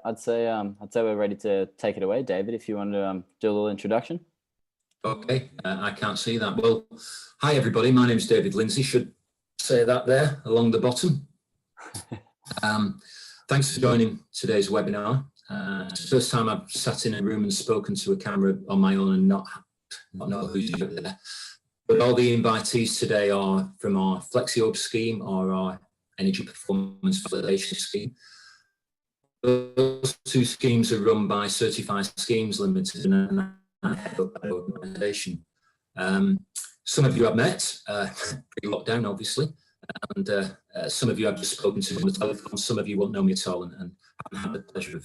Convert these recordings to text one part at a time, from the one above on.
I'd say we're ready to take it away, David. If you want to do a little introduction. Okay, I can't see that. Well, hi everybody. My name is David Lindsay. Should say that there along the bottom. Thanks for joining today's webinar. It's the first time I've sat in a room and spoken to a camera on my own and not know who's over there. But all the invitees today are from our FlexiOrb scheme or our Energy Performance Validation scheme. Those two schemes are run by Certified Schemes Limited and I head up that organisation. Some of you I've met pre-lockdown, obviously, and some of you I've just spoken to on the telephone. Some of you won't know me at all and haven't had the pleasure of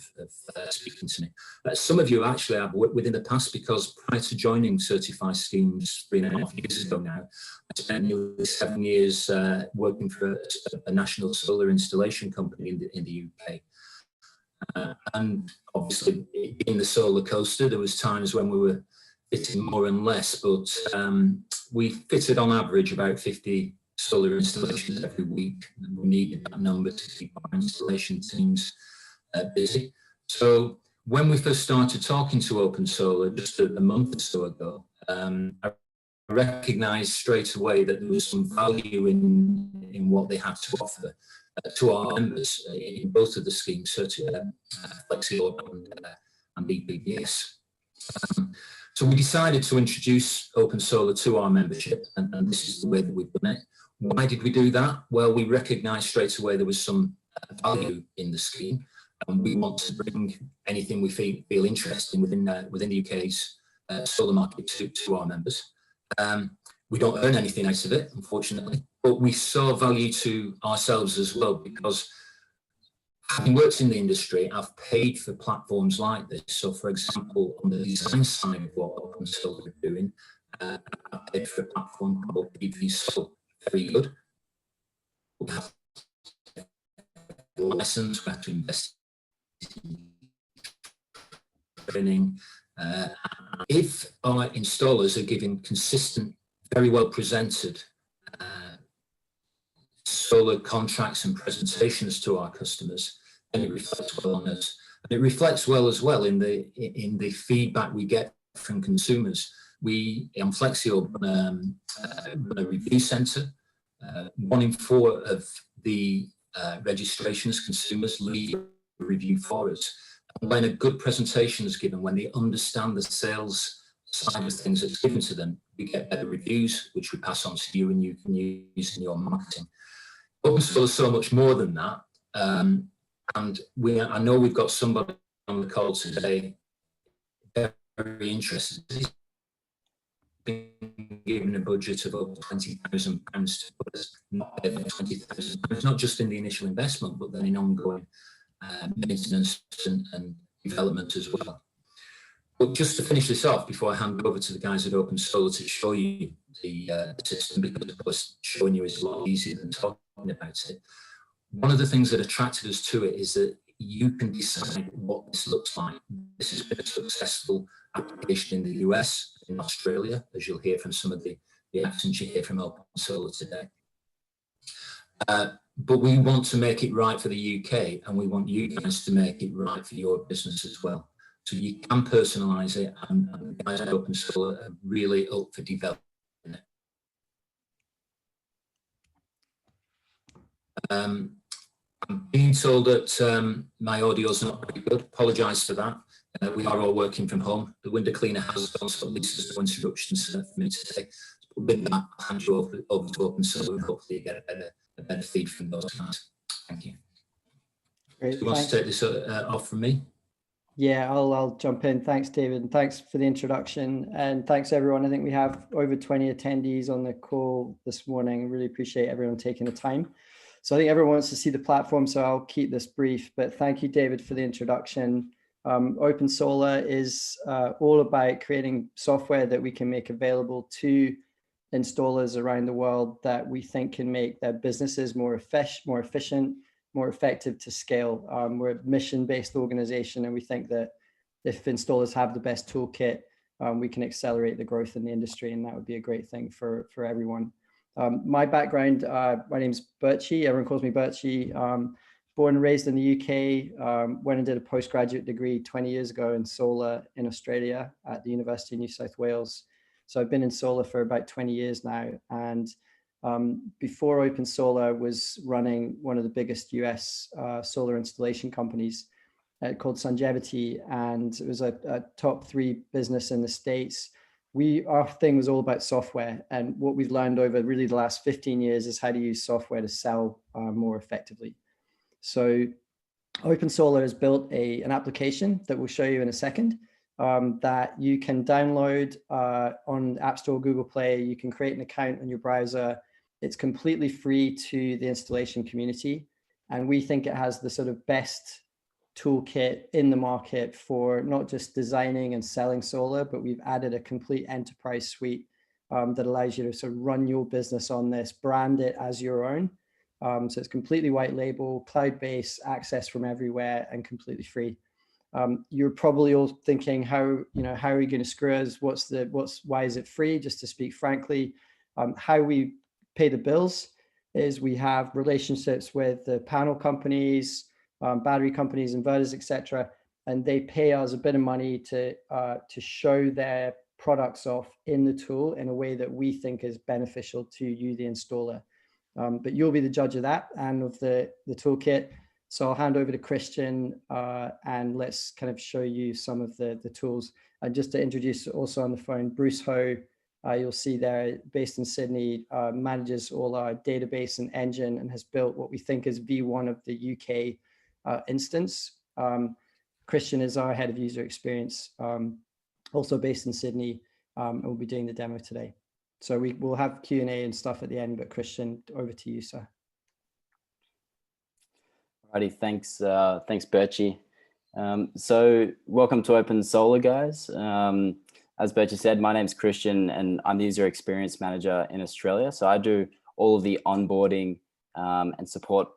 speaking to me. Some of you actually I've worked with in the past, because prior to joining Certified Schemes 3.5 years ago now, I spent nearly 7 years working for a national solar installation company in the UK. And obviously, in the solar coaster, there was times when we were fitting more and less, but we fitted on average about 50 solar installations every week. And we needed that number to keep our installation teams busy. So when we first started talking to OpenSolar just a month or so ago, I recognised straight away that there was some value in what they had to offer to our members in both of the schemes, FlexiOrb and BPBS. So we decided to introduce OpenSolar to our membership, and this is the way that we've done it. Why did we do that? Well, we recognised straight away there was some value in the scheme, and we want to bring anything we feel interesting within the UK's solar market to our members. We don't earn anything out of it, unfortunately, but we saw value to ourselves as well, because having worked in the industry, I've paid for platforms like this. So, for example, on the design side of what OpenSolar are doing, I paid for a platform called PVSol. Very good. We have a license, we have to invest in training. If our installers are giving consistent, very well presented solar contracts and presentations to our customers, then it reflects well on us. And it reflects well as well in the feedback we get from consumers. We on FlexiOrb run a review centre. 1 in 4 of the registrations consumers leave a review for us. And when a good presentation is given, when they understand the sales side of things that's given to them, we get better reviews, which we pass on to you and you can use in your marketing. OpenSolar is so much more than that. And I know we've got somebody on the call today very interested. He's been given a budget of over £20,000 to put us not over £20,000, not just in the initial investment, but then in ongoing maintenance and development as well. But just to finish this off, before I hand over to the guys at OpenSolar to show you the system, because of course showing you is a lot easier than talking about it. One of the things that attracted us to it is that you can decide what this looks like. This has been a successful application in the US, in Australia, as you'll hear from some of the accents you hear from OpenSolar today. But we want to make it right for the UK, and we want you guys to make it right for your business as well. So you can personalise it, and the guys at OpenSolar are really up for developing it. I'm being told that my audio is not very good. Apologise for that. We are all working from home. The window cleaner has gone, so at least there's no instructions for me today. But with that, I'll hand you over to OpenSolar and hopefully you get a better feed from those guys. Thank you. Great, do you want to take this off from me? Yeah, I'll jump in. Thanks, David. And thanks for the introduction. And thanks, everyone. I think we have over 20 attendees on the call this morning. Really appreciate everyone taking the time. So I think everyone wants to see the platform, so I'll keep this brief. But thank you, David, for the introduction. OpenSolar is all about creating software that we can make available to installers around the world that we think can make their businesses more efficient, more effective to scale. We're a mission-based organization, and we think that if installers have the best toolkit, we can accelerate the growth in the industry, and that would be a great thing for everyone. My background, my name's Birchy. Everyone calls me Birchy. born and raised in the UK, went and did a postgraduate degree 20 years ago in solar in Australia at the University of New South Wales. So I've been in solar for about 20 years now. And before OpenSolar was running one of the biggest US solar installation companies called Sungevity, and it was a top 3 business in the States. Our thing was all about software, and what we've learned over really the last 15 years is how to use software to sell more effectively. So OpenSolar has built an application that we'll show you in a second that you can download on App Store, Google Play. You can create an account on your browser. It's completely free to the installation community, and we think it has the sort of best toolkit in the market for not just designing and selling solar, but we've added a complete enterprise suite that allows you to sort of run your business on this, brand it as your own. So it's completely white label, cloud-based, access from everywhere, and completely free. You're probably all thinking, how are we going to screw us? Why is it free? Just to speak frankly, how we pay the bills is we have relationships with the panel companies, battery companies, inverters, etc., and they pay us a bit of money to show their products off in the tool in a way that we think is beneficial to you, the installer. But you'll be the judge of that and of the toolkit. So I'll hand over to Christian and let's kind of show you some of the tools. And just to introduce also on the phone, Bruce Ho, you'll see there, based in Sydney, manages all our database and engine and has built what we think is V1 of the UK instance. Christian is our head of user experience, also based in Sydney, and we'll be doing the demo today. So we'll have Q&A and stuff at the end, but Christian, over to you, sir. Alrighty, thanks, Birchie. So welcome to OpenSolar, guys. As Birchie said, my name's Christian and I'm the user experience manager in Australia. So I do all of the onboarding and support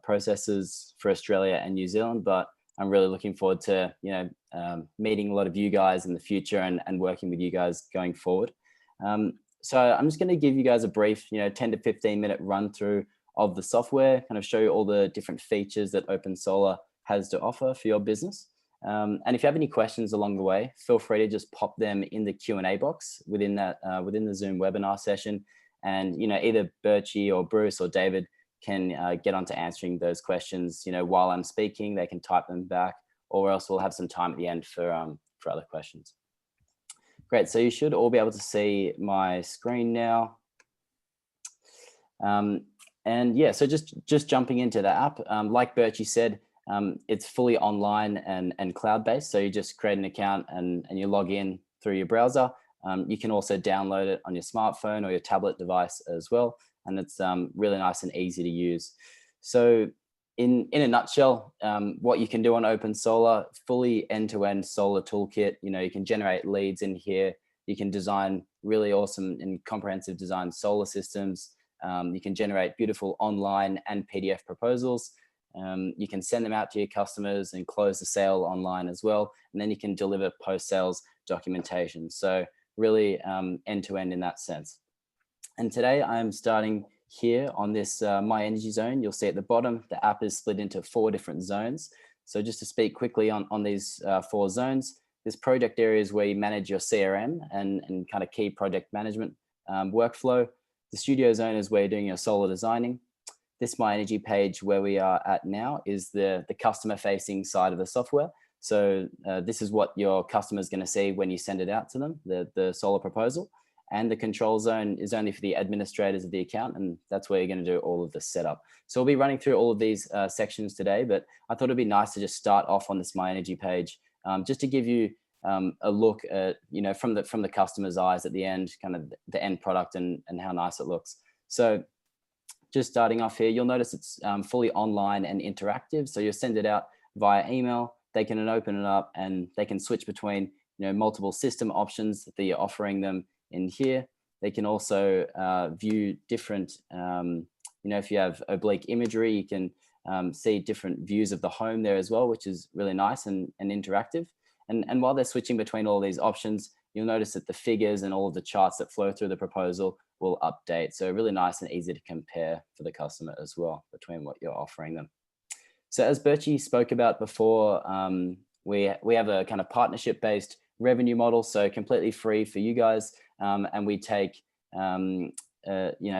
processes for Australia and New Zealand, but I'm really looking forward to meeting a lot of you guys in the future and working with you guys going forward. So I'm just going to give you guys a brief 10 to 15 minute run through of the software, kind of show you all the different features that OpenSolar has to offer for your business. And if you have any questions along the way, feel free to just pop them in the Q&A box within the Zoom webinar session, and either Birchie or Bruce or David can get onto answering those questions. While I'm speaking, they can type them back, or else we'll have some time at the end for other questions. Great, so you should all be able to see my screen now. And yeah, so just jumping into the app, like Birchie said, it's fully online and cloud-based. So you just create an account and you log in through your browser. You can also download it on your smartphone or your tablet device as well. And it's really nice and easy to use. So in a nutshell, what you can do on OpenSolar, fully end-to-end solar toolkit. You can generate leads in here. You can design really awesome and comprehensive design solar systems. You can generate beautiful online and PDF proposals. You can send them out to your customers and close the sale online as well. And then you can deliver post-sales documentation. So really end-to-end in that sense. And today I'm starting here on this My Energy Zone. You'll see at the bottom, the app is split into 4 different zones. So just to speak quickly on these 4 zones, this project area is where you manage your CRM and kind of key project management workflow. The studio zone is where you're doing your solar designing. This My Energy page where we are at now is the customer facing side of the software. So this is what your customer is going to see when you send it out to them, the solar proposal. And the control zone is only for the administrators of the account, and that's where you're going to do all of the setup. So we'll be running through all of these sections today, but I thought it'd be nice to just start off on this My Energy page, just to give you a look at, from the customer's eyes at the end, kind of the end product and how nice it looks. So just starting off here, you'll notice it's fully online and interactive. So you'll send it out via email. They can open it up and they can switch between multiple system options that you're offering them in here. They can also view different, if you have oblique imagery, you can see different views of the home there as well, which is really nice and interactive. And while they're switching between all these options, you'll notice that the figures and all of the charts that flow through the proposal will update. So really nice and easy to compare for the customer as well between what you're offering them. So as Birchie spoke about before, we have a kind of partnership-based revenue model, so completely free for you guys, and we take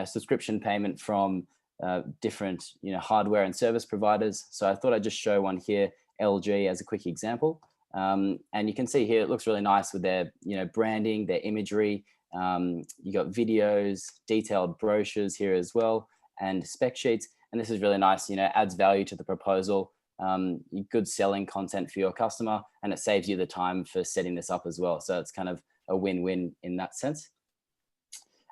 subscription payment from different hardware and service providers. So I thought I'd just show one here, LG, as a quick example. And you can see here it looks really nice with their branding, their imagery. You got videos, detailed brochures here as well, and spec sheets. And this is really nice, adds value to the proposal, good selling content for your customer, and it saves you the time for setting this up as well. So it's kind of a win-win in that sense.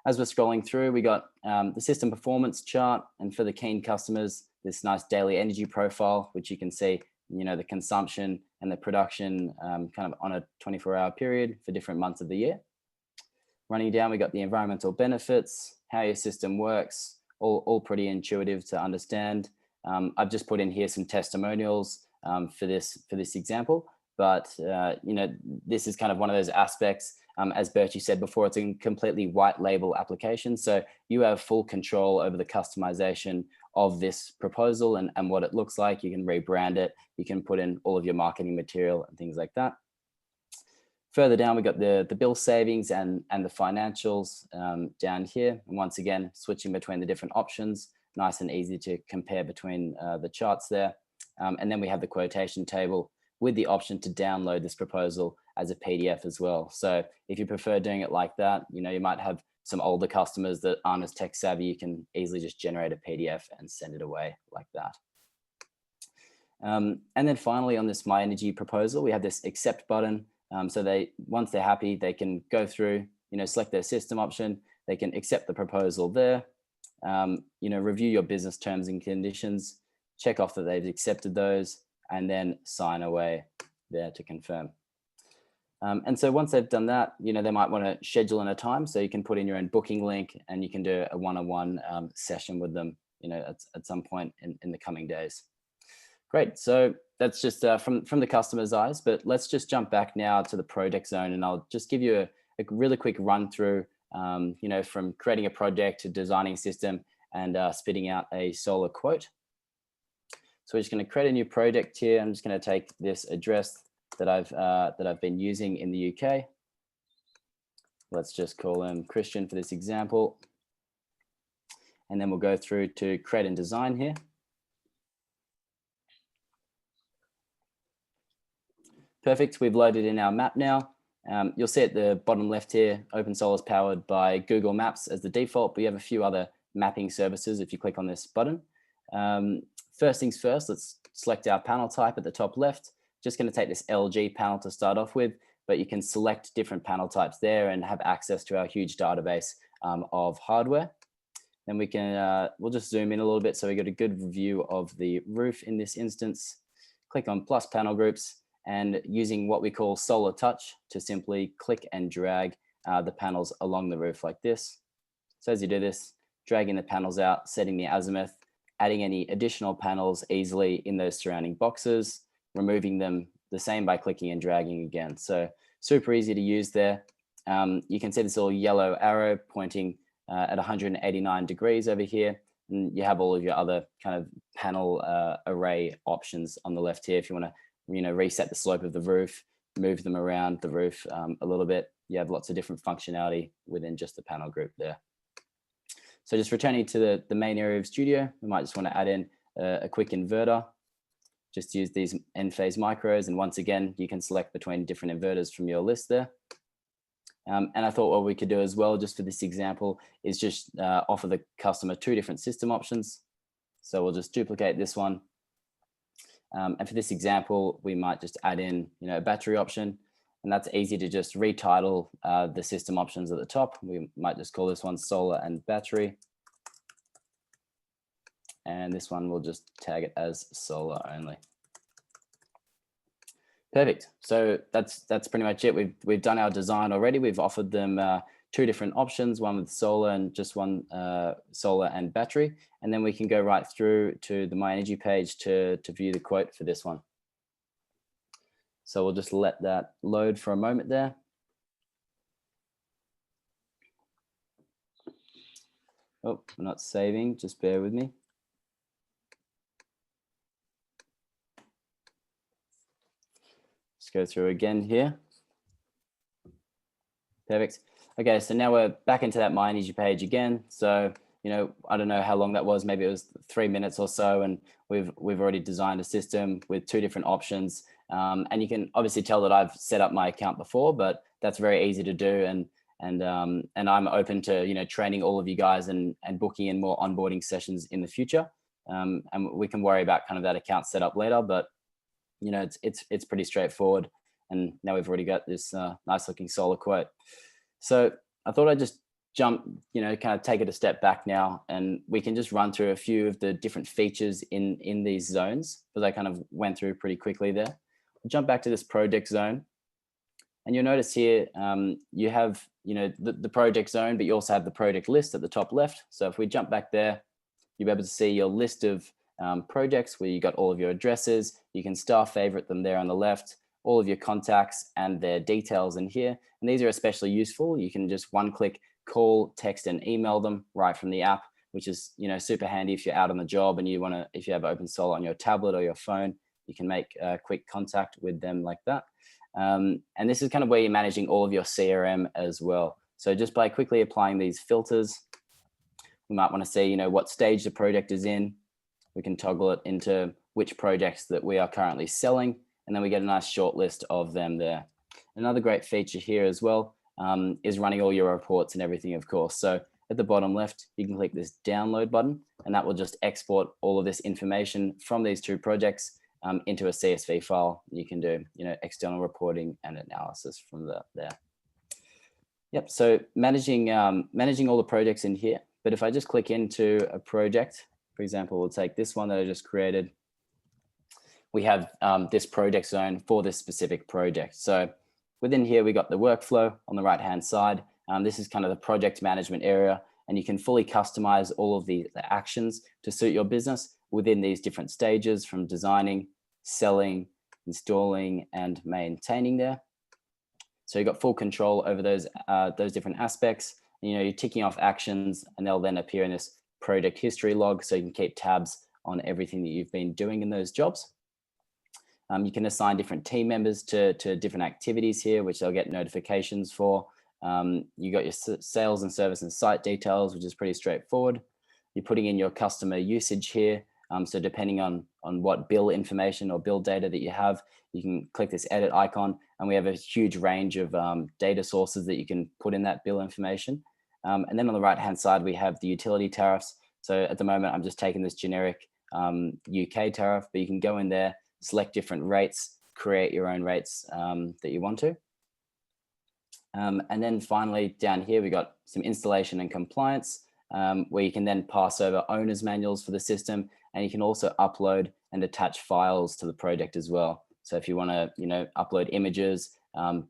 As we're scrolling through, we got the system performance chart, and for the keen customers, this nice daily energy profile, which you can see, the consumption and the production kind of on a 24-hour period for different months of the year. Running down, we got the environmental benefits, how your system works, all pretty intuitive to understand. I've just put in here some testimonials for this example, but this is kind of one of those aspects. As Birchie said before, it's a completely white label application, so you have full control over the customization of this proposal and what it looks like. You can rebrand it, you can put in all of your marketing material and things like that. Further down, we got the bill savings and the financials down here. And once again, switching between the different options, nice and easy to compare between the charts there. And then we have the quotation table with the option to download this proposal as a PDF as well. So if you prefer doing it like that, you might have some older customers that aren't as tech savvy, you can easily just generate a PDF and send it away like that. And then finally on this My Energy proposal, we have this accept button. So once they're happy, they can go through, select their system option, they can accept the proposal there, review your business terms and conditions, check off that they've accepted those, and then sign away there to confirm. And so once they've done that, they might want to schedule in a time, so you can put in your own booking link and you can do a one-on-one session with them, at some point in the coming days. Great, so that's just from the customer's eyes, but let's just jump back now to the project zone, and I'll just give you a really quick run through, from creating a project to designing a system and spitting out a solar quote. So we're just going to create a new project here. I'm just going to take this address that I've been using in the UK. Let's just call him Christian for this example, and then we'll go through to create and design here. Perfect, we've loaded in our map now. You'll see at the bottom left here, OpenSolar is powered by Google Maps as the default, but you have a few other mapping services if you click on this button. First things first, let's select our panel type at the top left. Just going to take this LG panel to start off with, but you can select different panel types there and have access to our huge database of hardware. Then we'll just zoom in a little bit so we get a good view of the roof in this instance. Click on plus panel groups, and using what we call Solar Touch to simply click and drag the panels along the roof like this. So as you do this, dragging the panels out, setting the azimuth, adding any additional panels easily in those surrounding boxes, removing them the same by clicking and dragging again. So super easy to use there. You can see this little yellow arrow pointing at 189 degrees over here. And you have all of your other kind of panel array options on the left here. If you want to reset the slope of the roof, move them around the roof a little bit. You have lots of different functionality within just the panel group there. So just returning to the main area of Studio, we might just want to add in a quick inverter. Just use these N-phase micros, and once again, you can select between different inverters from your list there. And I thought what we could do as well, just for this example, is just offer the customer two different system options. So we'll just duplicate this one. And for this example, we might just add in, a battery option, and that's easy to just retitle the system options at the top. We might just call this one solar and battery. And this one we'll just tag it as solar only. Perfect. So that's pretty much it. We've done our design already. We've offered them two different options, one with solar and just one solar and battery. And then we can go right through to the My Energy page to view the quote for this one. So we'll just let that load for a moment there. Oh, we're not saving, just bear with me. Just go through again here. Perfect. Okay, so now we're back into that My Energy page again. So, you know, I don't know how long that was. Maybe it was 3 minutes or so, and we've already designed a system with 2 different options. And you can obviously tell that I've set up my account before, but that's very easy to do. And I'm open to, you know, training all of you guys and booking in more onboarding sessions in the future. And we can worry about kind of that account setup later, but you know, it's pretty straightforward. And now we've already got this nice looking solar quote. So I thought I'd just jump, you know, kind of take it a step back now, and we can just run through a few of the different features in these zones, because I kind of went through pretty quickly there. I'll jump back to this project zone, and you'll notice here you have, you know, the project zone, but you also have the project list at the top left. So if we jump back there, you'll be able to see your list of projects where you got all of your addresses. You can star favorite them there on the left, all of your contacts and their details in here. And these are especially useful. You can just one click call, text, and email them right from the app, which is, you know, super handy if you're out on the job and you want to, if you have OpenSolar on your tablet or your phone, you can make quick contact with them like that. And this is kind of where you're managing all of your CRM as well. So just by quickly applying these filters, we might want to see, you know, what stage the project is in. We can toggle it into which projects that we are currently selling, and then we get a nice short list of them there. Another great feature here as well is running all your reports and everything, of course. So at the bottom left, you can click this download button, and that will just export all of this information from these 2 projects into a CSV file. You can do, you know, external reporting and analysis from there. Yep. So managing all the projects in here. But if I just click into a project, for example, we'll take this one that I just created. We have this project zone for this specific project. So within here, we got the workflow on the right-hand side. This is kind of the project management area, and you can fully customize all of the actions to suit your business within these different stages, from designing, selling, installing, and maintaining there. So you've got full control over those different aspects. You know, you're ticking off actions, and they'll then appear in this project history log, so you can keep tabs on everything that you've been doing in those jobs. You can assign different team members to different activities here, which they'll get notifications for. You got your sales and service and site details, which is pretty straightforward. You're putting in your customer usage here. So depending on what bill information or bill data that you have, you can click this edit icon, and we have a huge range of data sources that you can put in that bill information. And then on the right-hand side, we have the utility tariffs. So at the moment, I'm just taking this generic UK tariff, but you can go in there, select different rates, create your own rates that you want to. And then finally, down here, we got some installation and compliance, where you can then pass over owner's manuals for the system, and you can also upload and attach files to the project as well. So if you want to, you know, upload images,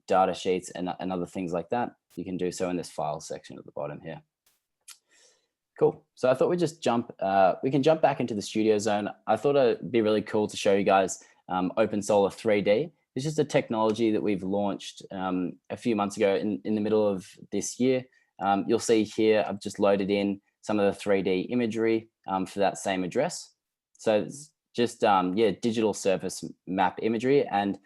data sheets, and other things like that, you can do so in this file section at the bottom here. Cool. So I thought we'd just we can jump back into the studio zone. I thought it'd be really cool to show you guys OpenSolar 3D. It's just a technology that we've launched a few months ago in the middle of this year. You'll see here, I've just loaded in some of the 3D imagery for that same address. So it's just, yeah, digital surface map imagery. And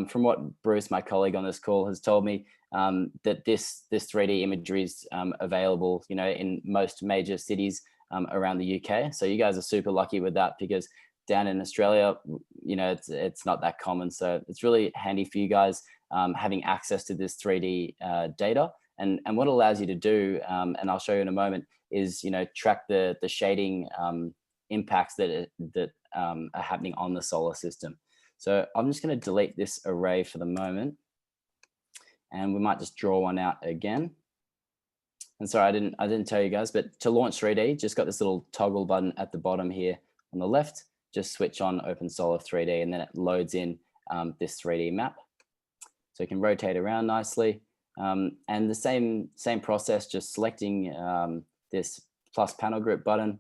from what Bruce, my colleague on this call, has told me, that this 3D imagery is available, you know, in most major cities around the UK. So you guys are super lucky with that, because down in Australia, you know, it's not that common. So it's really handy for you guys having access to this 3D data. And what it allows you to do, and I'll show you in a moment, is, you know, track the shading impacts that are happening on the solar system. So I'm just going to delete this array for the moment, and we might just draw one out again. And sorry, I didn't tell you guys, but to launch 3D, just got this little toggle button at the bottom here on the left. Just switch on OpenSolar 3D, and then it loads in this 3D map. So you can rotate around nicely. And the same process, just selecting this plus panel group button.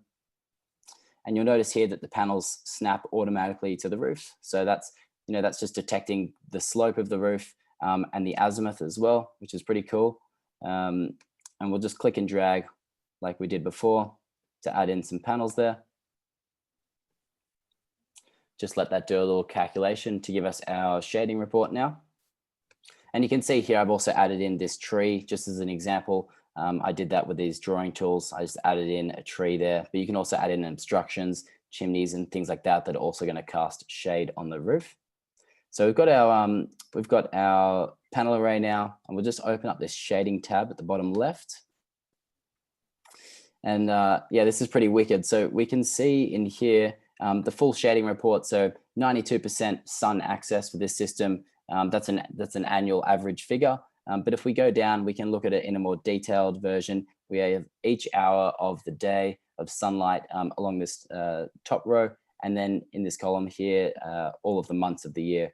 And you'll notice here that the panels snap automatically to the roof. So that's, you know, that's just detecting the slope of the roof and the azimuth as well, which is pretty cool. And we'll just click and drag like we did before to add in some panels there. just let that do a little calculation to give us our shading report now. And you can see here, I've also added in this tree just as an example. I did that with these drawing tools. I just added in a tree there, but you can also add in obstructions, chimneys and things like that that are also going to cast shade on the roof. So we've got our panel array now, and we'll just open up this shading tab at the bottom left. And yeah, this is pretty wicked. So we can see in here the full shading report. So 92% sun access for this system. That's an annual average figure. But if we go down, we can look at it in a more detailed version. We have each hour of the day of sunlight along this top row. And then in this column here, all of the months of the year.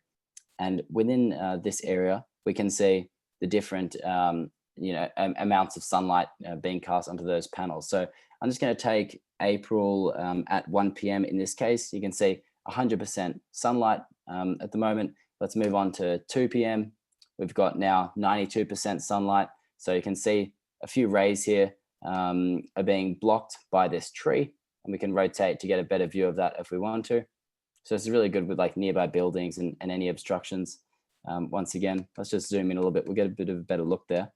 And within this area, we can see the different amounts of sunlight being cast onto those panels. So I'm just going to take April at 1 p.m. in this case. You can see 100% sunlight at the moment. Let's move on to 2 p.m. We've got now 92% sunlight. So you can see a few rays here are being blocked by this tree, and we can rotate to get a better view of that if we want to. So it's really good with like nearby buildings and any obstructions. Once again, let's just zoom in a little bit. We'll get a bit of a better look there.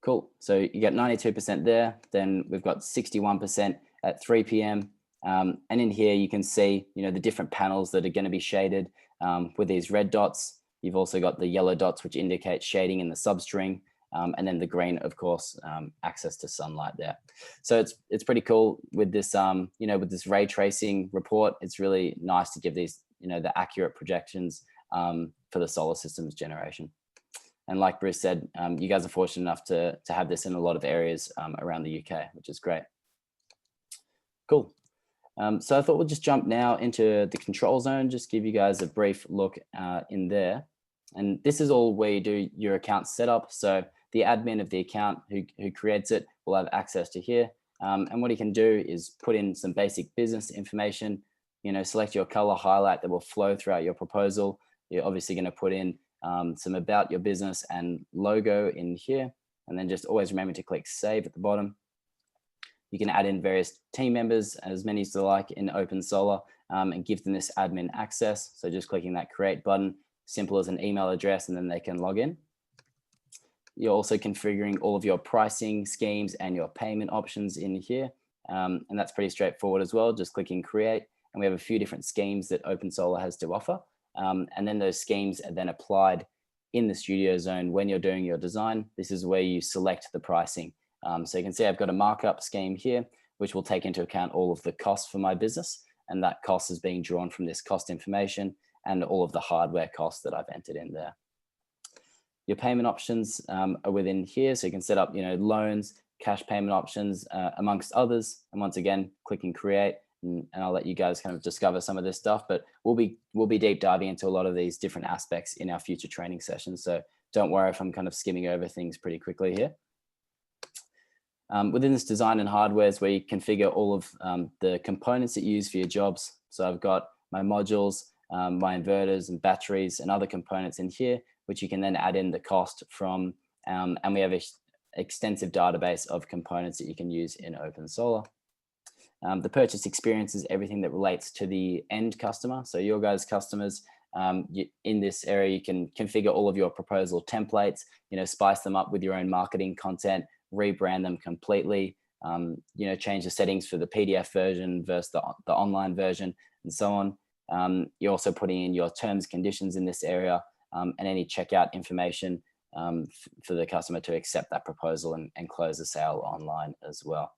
Cool. So you get 92% there. Then we've got 61% at 3 p.m. And in here, you can see, the different panels that are going to be shaded with these red dots. You've also got the yellow dots, which indicate shading in the substring. And then the green, of course, access to sunlight there. So it's pretty cool with this, with this ray tracing report. It's really nice to give these, the accurate projections for the solar systems generation. And like Bruce said, you guys are fortunate enough to have this in a lot of areas around the UK, which is great. Cool. So I thought we'll just jump now into the control zone, just give you guys a brief look in there. And this is all where you do your account setup. So the admin of the account who creates it will have access to here. And what he can do is put in some basic business information, select your color highlight that will flow throughout your proposal. You're obviously going to put in some about your business and logo in here, and then just always remember to click save at the bottom. You can add in various team members, as many as you like in OpenSolar, and give them this admin access. So just clicking that create button, simple as an email address, and then they can log in. You're also configuring all of your pricing schemes and your payment options in here. And that's pretty straightforward as well, just clicking create. And we have a few different schemes that OpenSolar has to offer. And then those schemes are then applied in the studio zone when you're doing your design. This is where you select the pricing. So you can see I've got a markup scheme here, which will take into account all of the costs for my business. And that cost is being drawn from this cost information and all of the hardware costs that I've entered in there. Your payment options are within here. So you can set up, loans, cash payment options, amongst others. And once again, clicking create. And I'll let you guys kind of discover some of this stuff, but we'll be deep diving into a lot of these different aspects in our future training sessions. So don't worry if I'm kind of skimming over things pretty quickly here. Within this design and hardware is where you configure all of the components that you use for your jobs. So I've got my modules, my inverters and batteries and other components in here, which you can then add in the cost from. And we have an extensive database of components that you can use in OpenSolar. The purchase experience is everything that relates to the end customer. So your guys' customers, in this area, you can configure all of your proposal templates, spice them up with your own marketing content, rebrand them completely, change the settings for the PDF version versus the online version and so on. You're also putting in your terms, conditions in this area and any checkout information for the customer to accept that proposal and close the sale online as well.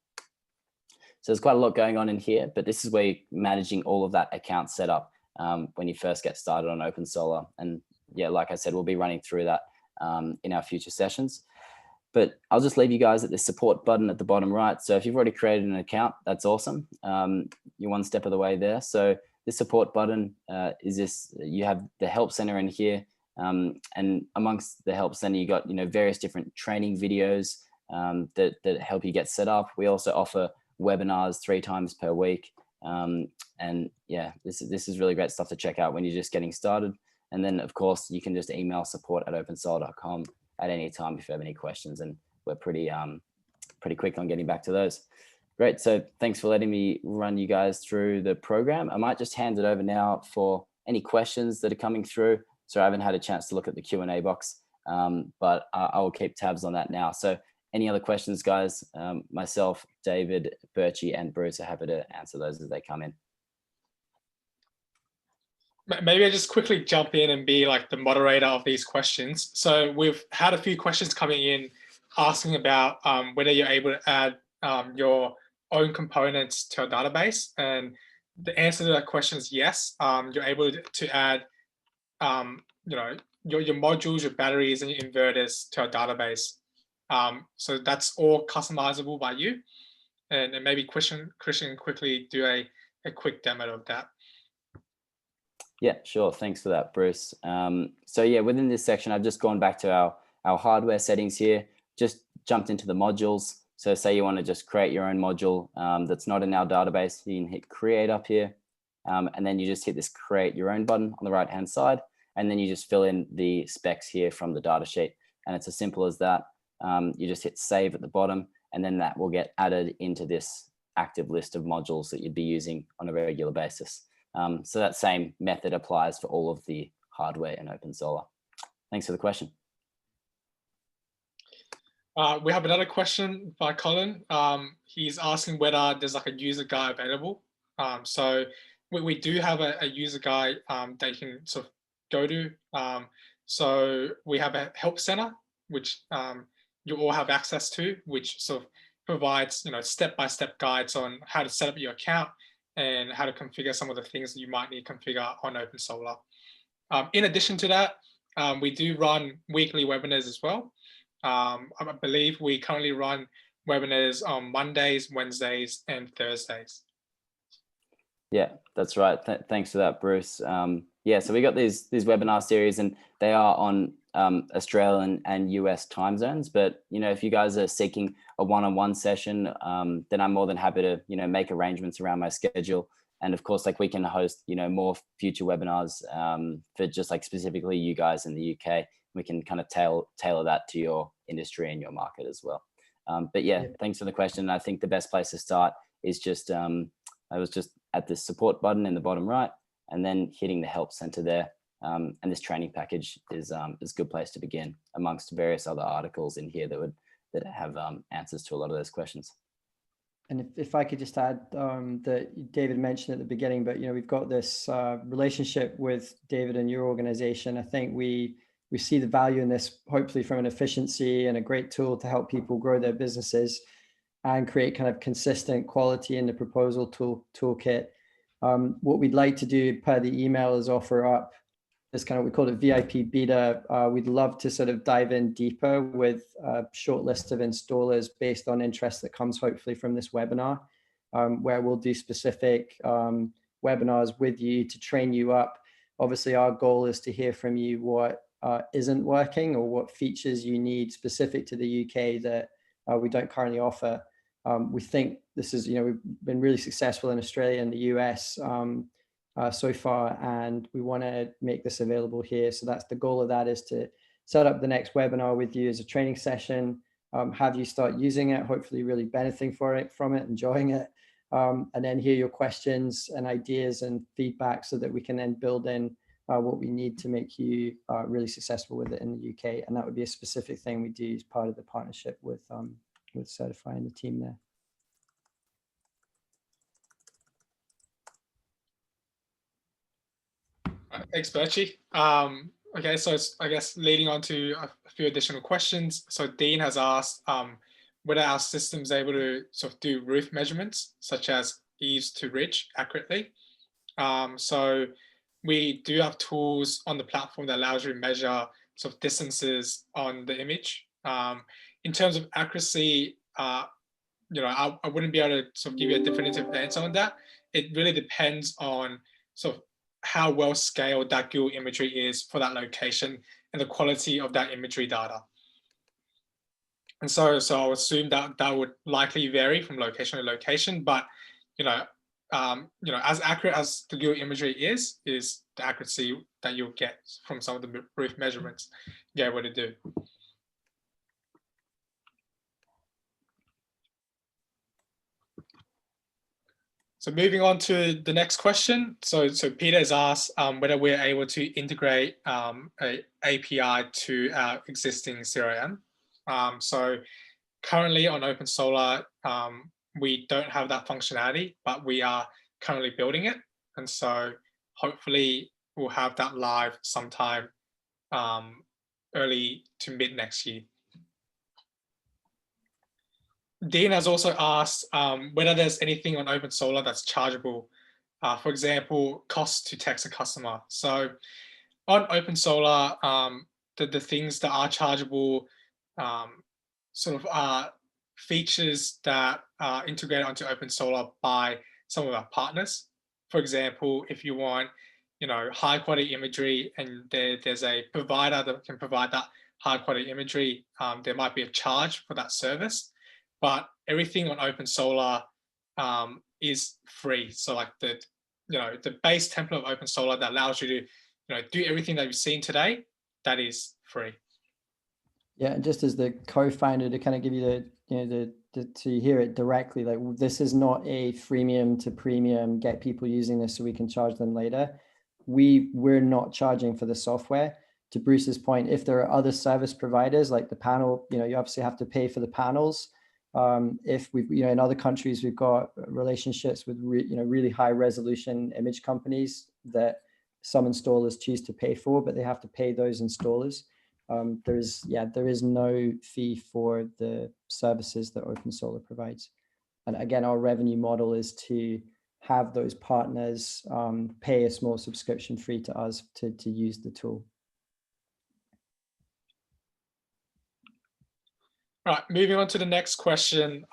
So there's quite a lot going on in here, but this is where you're managing all of that account setup when you first get started on OpenSolar. And yeah, like I said, we'll be running through that in our future sessions. But I'll just leave you guys at the support button at the bottom right. So if you've already created an account, that's awesome. You're one step of the way there. So the support button is this, you have the help center in here. And amongst the help center, you got, various different training videos that help you get set up. We also offer webinars 3 times per week. And yeah, this is really great stuff to check out when you're just getting started. And then of course you can just email support@opensolar.com at any time if you have any questions, and we're pretty quick on getting back to those. Great. So thanks for letting me run you guys through the program. I might just hand it over now for any questions that are coming through. So I haven't had a chance to look at the Q&A box, but I will keep tabs on that now. So any other questions, guys? Myself, David, Birchie, and Bruce are happy to answer those as they come in. Maybe I just quickly jump in and be like the moderator of these questions. So we've had a few questions coming in asking about whether you're able to add your own components to a database. And the answer to that question is yes. You're able to add your modules, your batteries, and your inverters to a database. So that's all customizable by you. And maybe Christian quickly do a quick demo of that. Yeah, sure. Thanks for that, Bruce. So yeah, within this section, I've just gone back to our hardware settings here, just jumped into the modules. So say you want to just create your own module that's not in our database, you can hit create up here. And then you just hit this create your own button on the right-hand side. And then you just fill in the specs here from the data sheet. And it's as simple as that. You just hit save at the bottom, and then that will get added into this active list of modules that you'd be using on a regular basis. So that same method applies for all of the hardware in OpenSolar. Thanks for the question. We have another question by Colin. He's asking whether there's like a user guide available. So we do have a user guide that you can sort of go to. So we have a help center, which you all have access to, which sort of provides step-by-step guides on how to set up your account and how to configure some of the things that you might need to configure on OpenSolar. In addition to that, we do run weekly webinars as well. I believe we currently run webinars on Mondays, Wednesdays, and Thursdays. Yeah, that's right. Thanks for that, Bruce. Yeah, so we got these webinar series, and they are on Australian and US time zones. But if you guys are seeking a one-on-one session, then I'm more than happy to make arrangements around my schedule. And of course, like we can host more future webinars for just like specifically you guys in the UK. We can kind of tailor that to your industry and your market as well. But yeah, thanks for the question. I think the best place to start is just I was just at the support button in the bottom right, and then hitting the help center there. And this training package is a good place to begin amongst various other articles in here that have answers to a lot of those questions. And if I could just add that David mentioned at the beginning, but we've got this relationship with David and your organization. I think we see the value in this, hopefully from an efficiency and a great tool to help people grow their businesses and create kind of consistent quality in the proposal toolkit. What we'd like to do per the email is offer up this kind of, we call it VIP beta. We'd love to sort of dive in deeper with a short list of installers based on interest that comes hopefully from this webinar, where we'll do specific webinars with you to train you up. Obviously, our goal is to hear from you what isn't working or what features you need specific to the UK that we don't currently offer. We think this is, we've been really successful in Australia and the US so far, and we want to make this available here. So that's the goal of that, is to set up the next webinar with you as a training session, have you start using it, hopefully really benefiting from it, enjoying it, and then hear your questions and ideas and feedback so that we can then build in what we need to make you really successful with it in the UK. And that would be a specific thing we do as part of the partnership with certifying the team there. Thanks, Birchie. Okay, so I guess leading on to a few additional questions. So Dean has asked whether our system is able to sort of do roof measurements, such as eaves to ridge, accurately. So we do have tools on the platform that allows you to measure sort of distances on the image. In terms of accuracy, I wouldn't be able to sort of give you a definitive answer on that. It really depends on sort of how well scaled that Google imagery is for that location and the quality of that imagery data. And so I would assume that would likely vary from location to location, but as accurate as the Google imagery is the accuracy that you'll get from some of the roof measurements you're able to do. So moving on to the next question. So Peter has asked whether we're able to integrate a API to our existing CRM. So currently on OpenSolar, we don't have that functionality, but we are currently building it. And so hopefully we'll have that live sometime early to mid next year. Dean has also asked whether there's anything on OpenSolar that's chargeable. For example, cost to text a customer. So on OpenSolar, the things that are chargeable sort of are features that are integrated onto OpenSolar by some of our partners. For example, if you want, high quality imagery and there's a provider that can provide that high quality imagery, there might be a charge for that service. But everything on OpenSolar is free. So like the base template of OpenSolar that allows you to do everything that you've seen today, that is free. Yeah, and just as the co-founder to kind of give you to hear it directly, like this is not a freemium to premium, get people using this so we can charge them later. We're not charging for the software. To Bruce's point, if there are other service providers like the panel, you obviously have to pay for the panels. If we've, in other countries, we've got relationships with really high resolution image companies that some installers choose to pay for, but they have to pay those installers. There is no fee for the services that OpenSolar provides. And again, our revenue model is to have those partners pay a small subscription fee to us to use the tool. All right, moving on to the next question.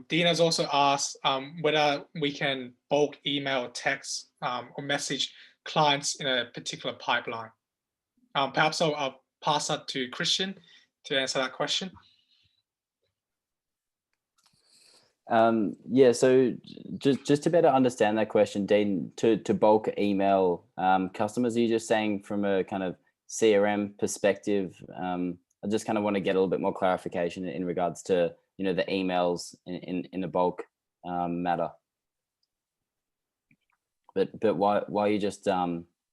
Dean has also asked whether we can bulk email or text or message clients in a particular pipeline. Perhaps I'll pass that to Christian to answer that question. Yeah, so just to better understand that question, Dean, to bulk email customers, are you just saying from a kind of CRM perspective? I just kind of want to get a little bit more clarification in regards to the emails in a bulk matter. But while you just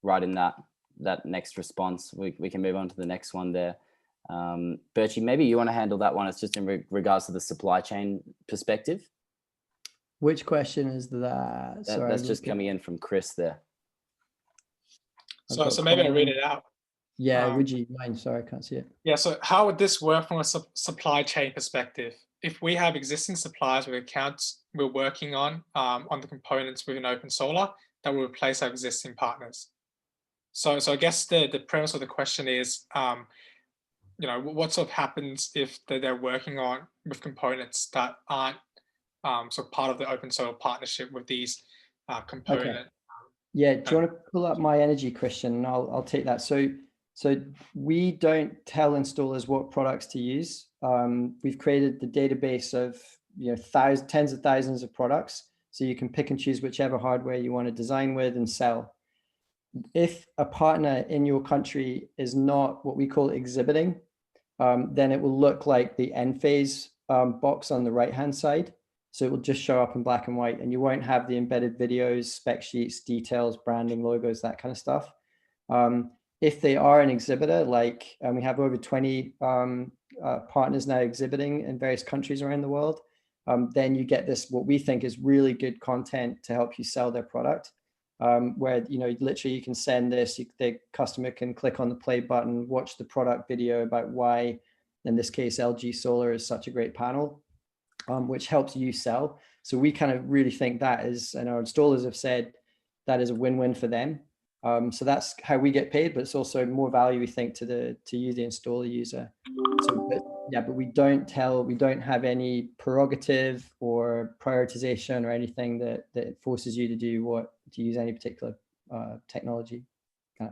writing that next response, we can move on to the next one there. Birchie, maybe you want to handle that one. It's just in regards to the supply chain perspective. Which question is that? Sorry, that's just coming in from Chris there. So maybe I'll read it out. Yeah, would you mind? Sorry, I can't see it. Yeah, so how would this work from a supply chain perspective? If we have existing suppliers with accounts we're working on the components within OpenSolar that will replace our existing partners. So I guess the premise of the question is, what sort of happens if they're working on with components that aren't sort of part of the OpenSolar partnership with these components? Okay. Yeah, do you want to pull up My Energy, Christian? And I'll take that. So we don't tell installers what products to use. We've created the database of tens of thousands of products, so you can pick and choose whichever hardware you want to design with and sell. If a partner in your country is not what we call exhibiting, then it will look like the Enphase box on the right-hand side. So it will just show up in black and white, and you won't have the embedded videos, spec sheets, details, branding, logos, that kind of stuff. If they are an exhibitor, like we have over 20 partners now exhibiting in various countries around the world, then you get this, what we think is really good content to help you sell their product, where literally you can send this, the customer can click on the play button, watch the product video about why, in this case, LG Solar is such a great panel, which helps you sell. So we kind of really think that is, and our installers have said that is a win-win for them. So that's how we get paid, but it's also more value, we think, to you, the installer user. So, but we don't have any prerogative or prioritization or anything that forces you to use any particular technology.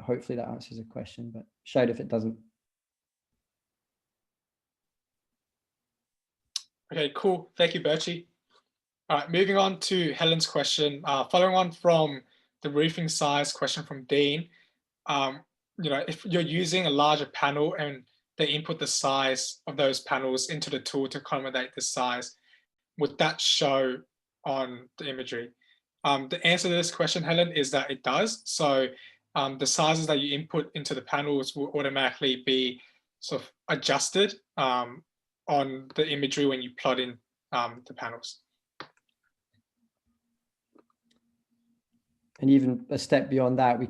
Hopefully that answers the question, but shout if it doesn't. Okay, cool. Thank you, Birchie. All right, moving on to Helen's question. Following on from the roofing size question from Dean, if you're using a larger panel and they input the size of those panels into the tool to accommodate the size, would that show on the imagery? The answer to this question, Helen, is that it does. So the sizes that you input into the panels will automatically be sort of adjusted on the imagery when you plot in the panels. And even a step beyond that, we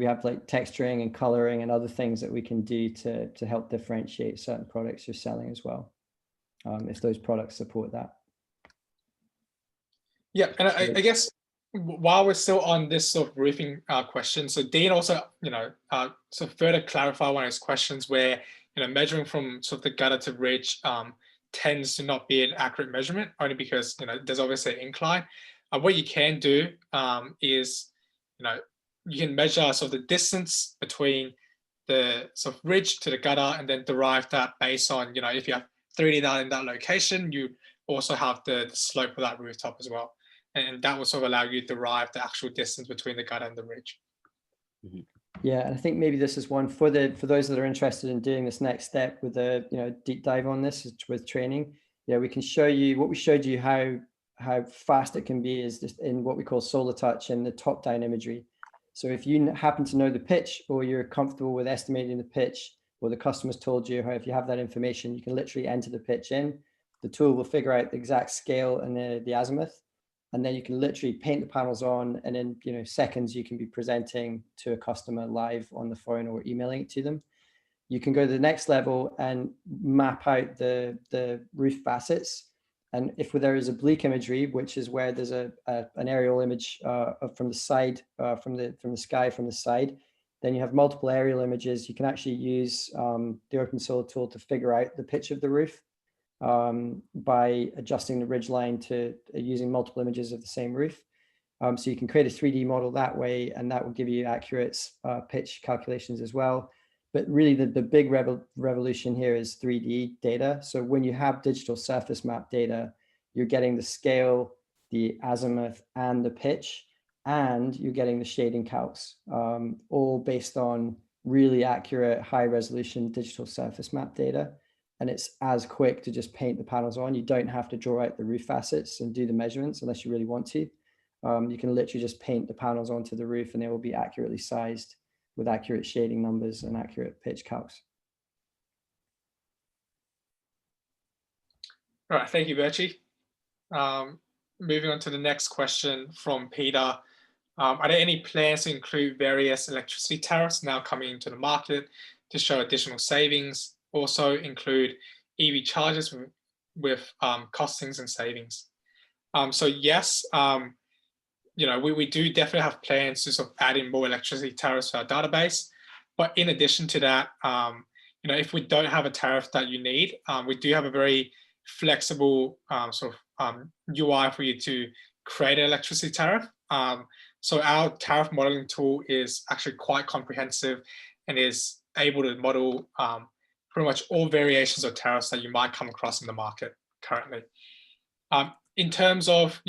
have like texturing and coloring and other things that we can do to help differentiate certain products you're selling as well, if those products support that. Yeah, and I guess while we're still on this sort of roofing question, so Dean also, sort of further clarify one of his questions where, measuring from sort of the gutter to ridge tends to not be an accurate measurement, only because, there's obviously an incline. What you can do is, you can measure sort of the distance between the sort of ridge to the gutter, and then derive that based on, if you have 3D data in that location, you also have the slope of that rooftop as well. And that will sort of allow you to derive the actual distance between the gutter and the ridge. Mm-hmm. Yeah, and I think maybe this is one for those that are interested in doing this next step with a deep dive on this with training. We can show you what we showed you how fast it can be is just in what we call solar touch and the top down imagery. So if you happen to know the pitch, or you're comfortable with estimating the pitch, or the customer's told you, if you have that information, you can literally enter the pitch in. The tool will figure out the exact scale and the azimuth. And then you can literally paint the panels on, and in seconds you can be presenting to a customer live on the phone or emailing it to them. You can go to the next level and map out the roof facets. And if there is oblique imagery, which is where there's an aerial image from the side, from the sky from the side, then you have multiple aerial images. You can actually use the OpenSolar tool to figure out the pitch of the roof by adjusting the ridge line to using multiple images of the same roof. So you can create a 3D model that way, and that will give you accurate pitch calculations as well. But really the big revolution here is 3D data. So when you have digital surface map data, you're getting the scale, the azimuth, and the pitch, and you're getting the shading calcs, all based on really accurate high resolution digital surface map data. And it's as quick to just paint the panels on. You don't have to draw out the roof facets and do the measurements unless you really want to. You can literally just paint the panels onto the roof, and they will be accurately sized with accurate shading numbers and accurate pitch calcs. All right, thank you, Birchie. Moving on to the next question from Peter. Are there any plans to include various electricity tariffs now coming into the market to show additional savings? Also include EV charges with costings and savings. So yes, we do definitely have plans to sort of add in more electricity tariffs to our database. But in addition to that, if we don't have a tariff that you need, we do have a very flexible UI for you to create an electricity tariff. So our tariff modeling tool is actually quite comprehensive and is able to model pretty much all variations of tariffs that you might come across in the market currently. In terms of,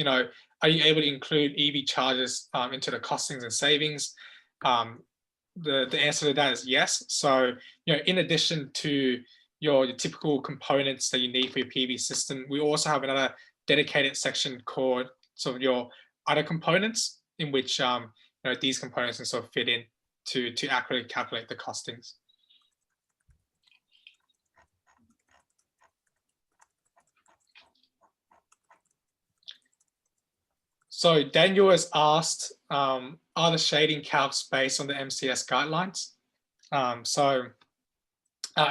are you able to include EV charges into the costings and savings? The answer to that is yes. So, in addition to your typical components that you need for your PV system, we also have another dedicated section called sort of your other components, in which these components can sort of fit in to accurately calculate the costings. So Daniel has asked, are the shading calcs based on the MCS guidelines?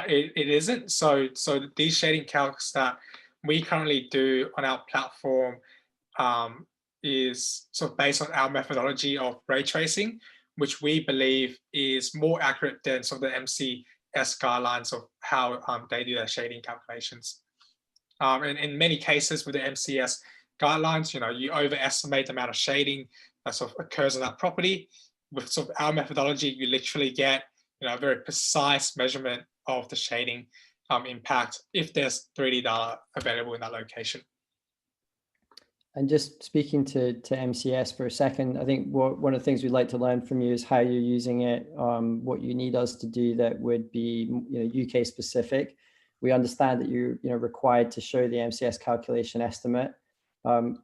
It isn't. So these shading calcs that we currently do on our platform is sort of based on our methodology of ray tracing, which we believe is more accurate than sort of the MCS guidelines of how they do their shading calculations. And in many cases with the MCS guidelines, you overestimate the amount of shading that sort of occurs in that property. With sort of our methodology, you literally get a very precise measurement of the shading impact if there's 3D data available in that location. And just speaking to MCS for a second, I think one of the things we'd like to learn from you is how you're using it, what you need us to do that would be UK specific. We understand that you're required to show the MCS calculation estimate.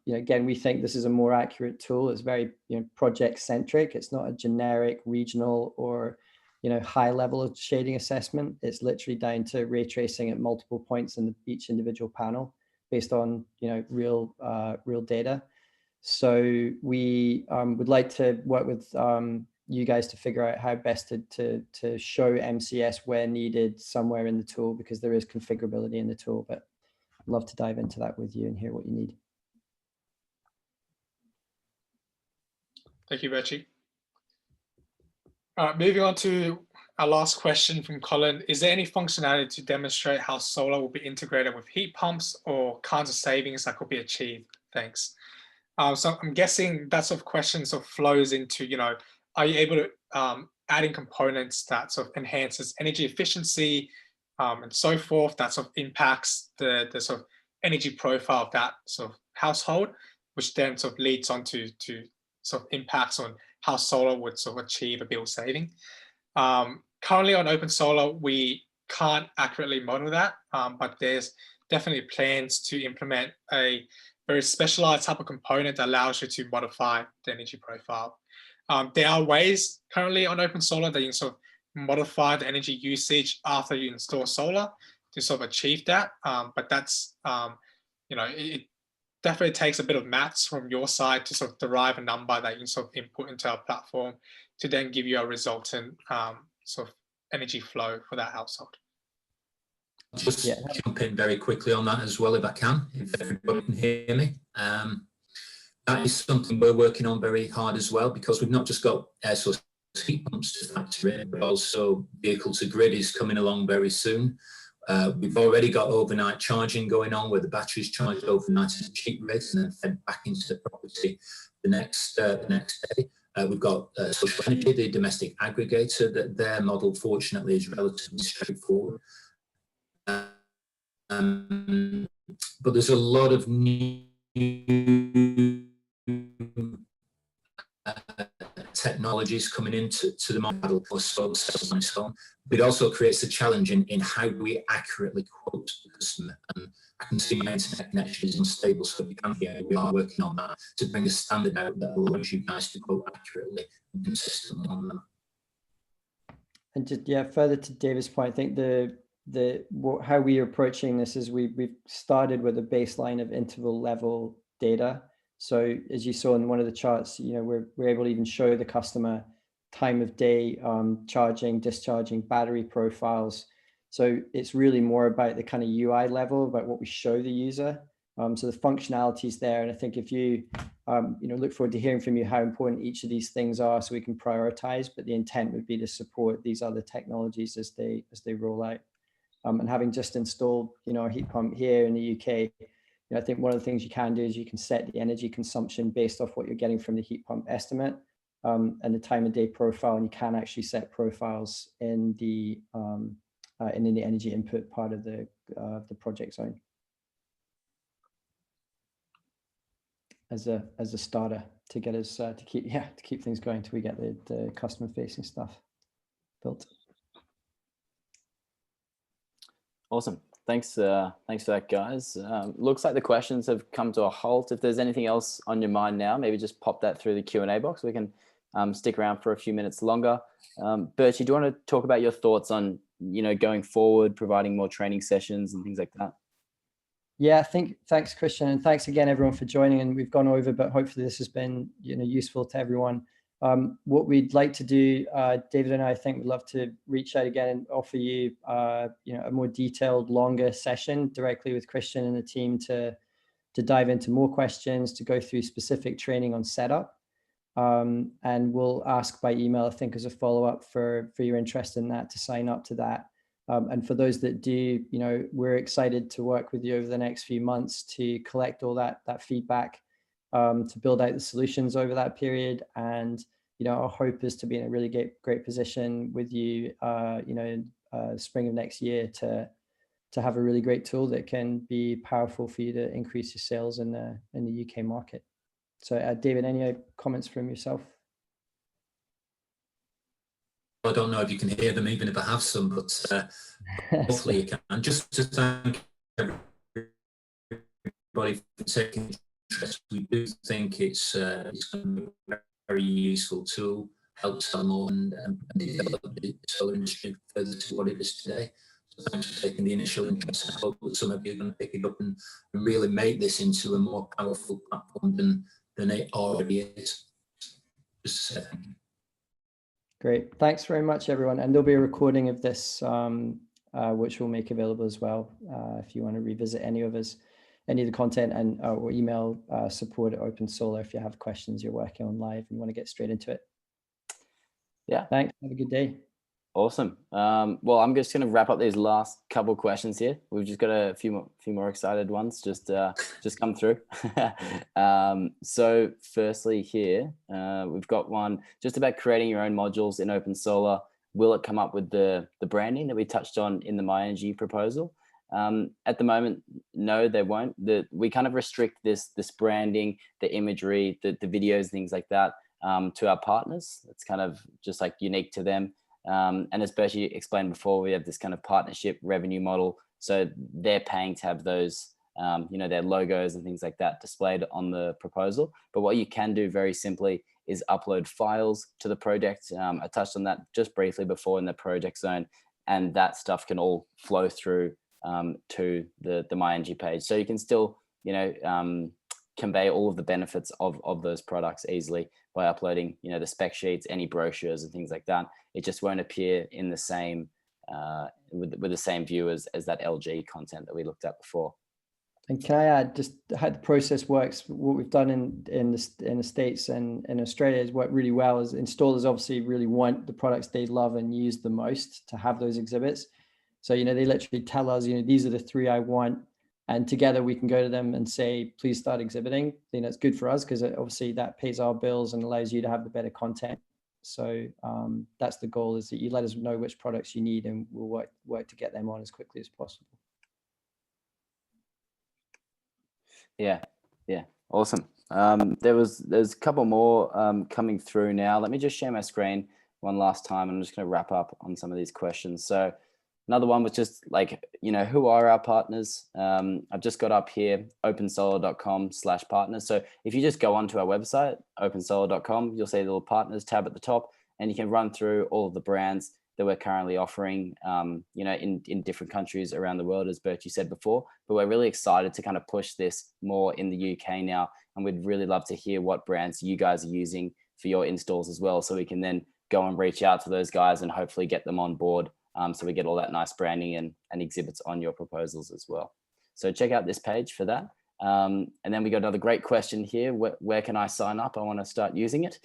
Again, we think this is a more accurate tool. It's very project centric. It's not a generic regional or high level of shading assessment. It's literally down to ray tracing at multiple points in each individual panel based on real data. So we would like to work with you guys to figure out how best to show MCS where needed somewhere in the tool, because there is configurability in the tool. But I'd love to dive into that with you and hear what you need. Thank you, Birchie. All right, moving on to our last question from Colin. Is there any functionality to demonstrate how solar will be integrated with heat pumps or kinds of savings that could be achieved? Thanks. So I'm guessing that sort of question sort of flows into, are you able to add in components that sort of enhances energy efficiency and so forth, that sort of impacts the sort of energy profile of that sort of household, which then sort of leads on to sort of impacts on how solar would sort of achieve a bill saving. Currently on OpenSolar, we can't accurately model that, but there's definitely plans to implement a very specialized type of component that allows you to modify the energy profile. There are ways currently on OpenSolar that you can sort of modify the energy usage after you install solar to sort of achieve that, but that's, it definitely takes a bit of maths from your side to sort of derive a number that you can sort of input into our platform to then give you a resultant sort of energy flow for that household. Just jump in very quickly on that as well, if I can, if everybody can hear me. That is something we're working on very hard as well, because we've not just got air source heat pumps to factor in, but also vehicle to grid is coming along very soon. We've already got overnight charging going on, where the batteries charged overnight at cheap rates and then fed back into the property the next day. We've got social energy, the domestic aggregator, that their model fortunately is relatively straightforward. But there's a lot of new technologies coming into the model for solar cells and so on. But it also creates a challenge in how we accurately quote the customer. And I can see my internet connection is unstable, so if you can hear, we are working on that to bring a standard out that allows you guys to quote accurately and consistently on them. And just further to David's point, I think how we are approaching this is we've started with a baseline of interval level data. So as you saw in one of the charts, we're able to even show the customer time of day, charging, discharging, battery profiles. So it's really more about the kind of UI level, about what we show the user. So the functionality is there. And I think if you, look forward to hearing from you how important each of these things are so we can prioritize, but the intent would be to support these other technologies as they roll out. And having just installed, a heat pump here in the UK, I think one of the things you can do is you can set the energy consumption based off what you're getting from the heat pump estimate and the time of day profile, and you can actually set profiles in the energy input part of the project zone as a starter to get us to keep things going till we get the customer facing stuff built. Awesome. Thanks for that, guys. Looks like the questions have come to a halt. If there's anything else on your mind now, maybe just pop that through the Q&A box. We can stick around for a few minutes longer. Birchie, do you want to talk about your thoughts on, going forward, providing more training sessions and things like that? Yeah, thanks, Christian, and thanks again, everyone, for joining. And we've gone over, but hopefully this has been, useful to everyone. What we'd like to do, David and I think would love to reach out again and offer you, a more detailed, longer session directly with Christian and the team to dive into more questions, to go through specific training on setup. And we'll ask by email, I think, as a follow-up for your interest in that, to sign up to that. And for those that do, we're excited to work with you over the next few months to collect all that feedback, to build out the solutions over that period. And our hope is to be in a really great position with you, in spring of next year to have a really great tool that can be powerful for you to increase your sales in the UK market. So, David, any comments from yourself? I don't know if you can hear them, even if I have some, but hopefully you can. Just to thank everybody for taking interest. We do think it's going to be a very useful tool, help sell more and develop the solar industry further to what it is today. So thanks for taking the initial interest. I hope that some of you are going to pick it up and really make this into a more powerful platform than it already is. Just to say thank you. Great. Thanks very much, everyone. And there'll be a recording of this, which we'll make available as well, if you want to revisit any of the content, and or email support at OpenSolar if you have questions you're working on live and want to get straight into it. Yeah. Thanks. Have a good day. Awesome. Well, I'm just going to wrap up these last couple questions here. We've just got a few more excited ones just come through. So firstly here, we've got one just about creating your own modules in OpenSolar. Will it come up with the branding that we touched on in the MyEnergy proposal? At the moment, no, they won't. We kind of restrict this branding, the imagery, the videos, things like that to our partners. It's kind of just like unique to them. And as Birch explained before, we have this kind of partnership revenue model. So they're paying to have those, their logos and things like that displayed on the proposal. But what you can do very simply is upload files to the project. I touched on that just briefly before in the project zone, and that stuff can all flow through to the MyEnergy page. So you can still, convey all of the benefits of those products easily by uploading, the spec sheets, any brochures and things like that. It just won't appear in the same with the same view as that LG content that we looked at before. And can I add just how the process works? What we've done in the States and in Australia has worked really well. Is installers obviously really want the products they love and use the most to have those exhibits. So they literally tell us, these are the 3 I want, and together we can go to them and say, please start exhibiting. It's good for us because obviously that pays our bills and allows you to have the better content. So that's the goal, is that you let us know which products you need and we'll work to get them on as quickly as possible. Yeah, awesome. There's a couple more coming through now. Let me just share my screen one last time. I'm just going to wrap up on some of these questions. So another one was just like, who are our partners? I've just got up here, opensolar.com/partners. So if you just go onto our website, opensolar.com, you'll see the little partners tab at the top, and you can run through all of the brands that we're currently offering, in different countries around the world, as Birch said before. But we're really excited to kind of push this more in the UK now. And we'd really love to hear what brands you guys are using for your installs as well. So we can then go and reach out to those guys and hopefully get them on board. So we get all that nice branding and exhibits on your proposals as well. So check out this page for that. And then we got another great question here. Where can I sign up? I want to start using it.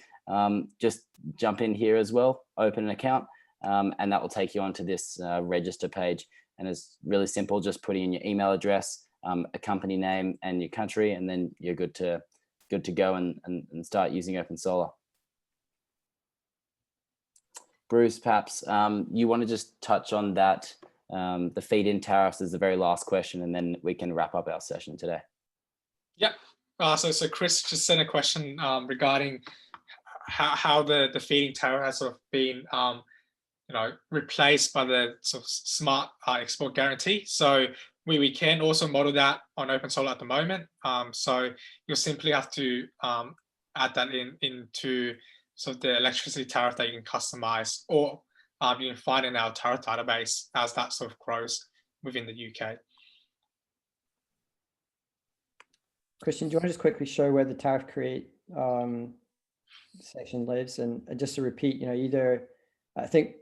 Just jump in here as well, open an account. And that will take you onto this register page, and it's really simple. Just putting in your email address, a company name, and your country, and then you're good to go and start using OpenSolar. Bruce, perhaps you want to just touch on that. The feed-in tariffs is the very last question, and then we can wrap up our session today. Yep. So Chris just sent a question regarding how the feed-in tariff has sort of been replaced by the sort of smart export guarantee. So we can also model that on OpenSolar at the moment. So you'll simply have to add that into sort of the electricity tariff that you can customize, or you can find in our tariff database as that sort of grows within the UK. Christian, do you want to just quickly show where the tariff create section lives? And just to repeat, I think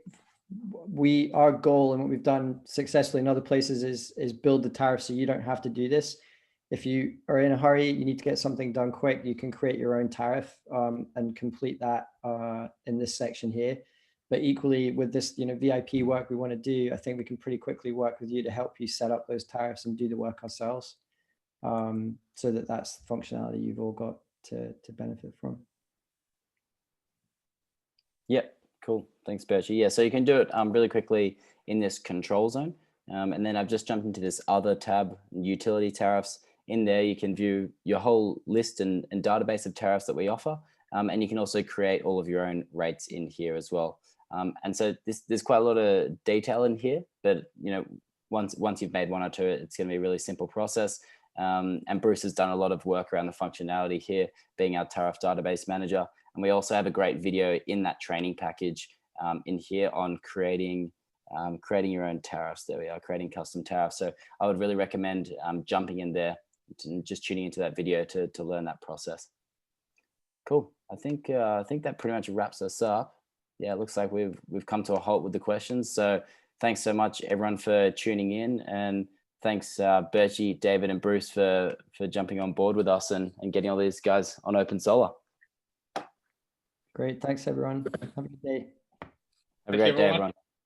our goal and what we've done successfully in other places is build the tariff so you don't have to do this. If you are in a hurry, you need to get something done quick, you can create your own tariff and complete that in this section here. But equally with this, VIP work we want to do, I think we can pretty quickly work with you to help you set up those tariffs and do the work ourselves, so that's the functionality you've all got to benefit from. Yep. Cool. Thanks, Birch. Yeah, so you can do it really quickly in this control zone. And then I've just jumped into this other tab, utility tariffs. In there, you can view your whole list and database of tariffs that we offer. And you can also create all of your own rates in here as well. And so there's quite a lot of detail in here, but once you've made one or two, it's going to be a really simple process. And Bruce has done a lot of work around the functionality here, being our tariff database manager. And we also have a great video in that training package in here on creating your own tariffs. There we are, creating custom tariffs. So I would really recommend jumping in there and just tuning into that video to learn that process. Cool. I think that pretty much wraps us up. Yeah, it looks like we've come to a halt with the questions. So thanks so much, everyone, for tuning in, and thanks, Birchie, David, and Bruce for jumping on board with us and getting all these guys on OpenSolar. Great. Thanks, everyone. Have a good day. Have a great day, everyone.